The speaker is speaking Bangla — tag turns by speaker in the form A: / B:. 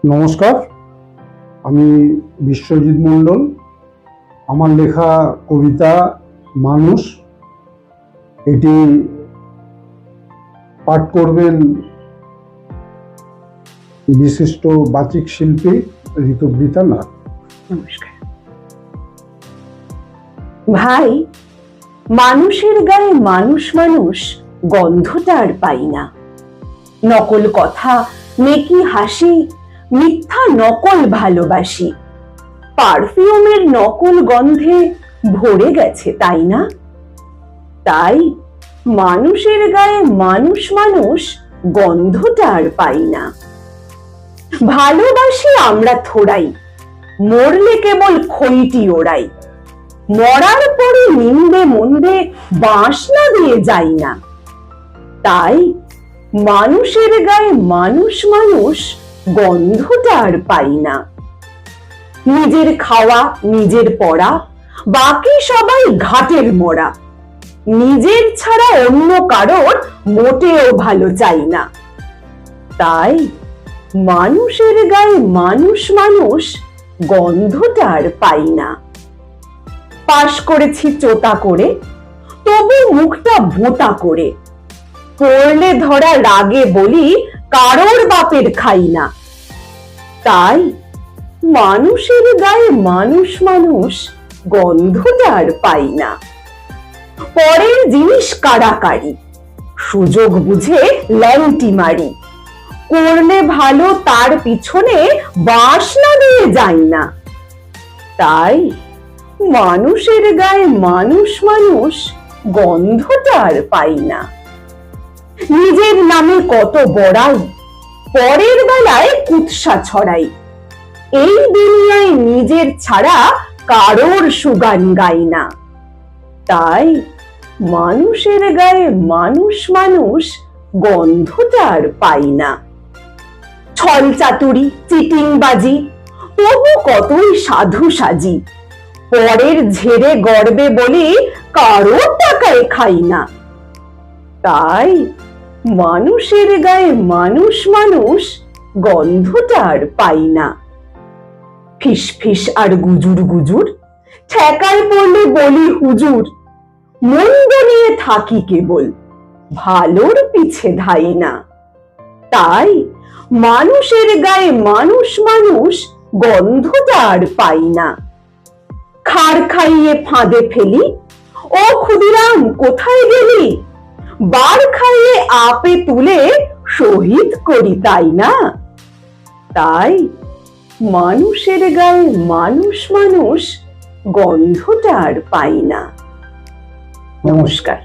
A: নমস্কার, আমি বিশ্বজিৎ মণ্ডল। আমার লেখা কবিতা মানুষ, এটি পাঠ করবেন বিশিষ্ট বাচিক শিল্পী ঋতুবৃতা নাথ।
B: নমস্কার। ভাই, মানুষের গায়ে মানুষ মানুষ গন্ধটা আর পাই না। নকল কথা, মেকি হাসি, মিথ্যা নকল ভালোবাসি, পারফিউমের নকল গন্ধে ভরে গেছে, তাই না? তাই মানুষের গায়ে মানুষ মানুষ গন্ধটা আর পাই না। ভালোবাসি আমরা থোড়াই, মরলে কেবল খইটি ওড়াই, মরার পরে নিন্দে মন্দে বাঁশ না দিয়ে যাই না। তাই মানুষের গায়ে মানুষ মানুষ গন্ধটা আর পাই না। নিজের খাওয়া নিজের পড়া, বাকি সবাই ঘাটের মোড়া, নিজের ছাড়া অন্য কারোর মোটেও ভালো চাই না। তাই মানুষের গায়ে মানুষ মানুষ গন্ধটা আর পাই না। পাশ করেছি চোতা করে, তবু মুখটা ভোঁতা করে, পড়লে ধরা রাগে বলি কারোর বাপের খাই না। তাই মানুষের গায়ে মানুষ মানুষ গন্ধটা আর পাই না। পরের জিনিস কাড়াকাড়ি, সুযোগ বুঝে ল্যাংটি মারি, করলে ভালো তার পিছনে বাঁশ না দিয়ে যাই না। তাই মানুষের গায়ে মানুষ মানুষ গন্ধটা আর পাই না। নিজের নামে কত বড়াই, পরের বেলায় কুৎসা ছড়াই, এই দুনিয়ায় নিজের ছাড়া কারোর সুগান গাই না। তাই মানুষের গায়ে মানুষ মানুষ গন্ধটা আর পাই না। ছল চাতুরি, চিটিংবাজি, তবু কতই সাধু সাজি, পরের ঝেড়ে গর্বে বলি কারোর টাকায় খাই না। তাই মানুষের গায়ে মানুষ মানুষ গন্ধটা আর পাই না। ফিস ফিস আর গুজুর গুজুর, ঠেকায় পড়লে বলি হুজুর, মন্দ নিয়ে থাকি কেবল, ভালোর পিছে ধাই না। তাই মানুষের গায়ে মানুষ মানুষ গন্ধটা আর পাই না। খাড় খাইয়ে ফাঁদে ফেলি, ও ক্ষুদিরাম কোথায় গেলি, বার খাইয়ে আপে তুলে শহীদ করি, তাই না? তাই মানুষের গায়ে মানুষ মানুষ গন্ধটা আর পাই না। নমস্কার।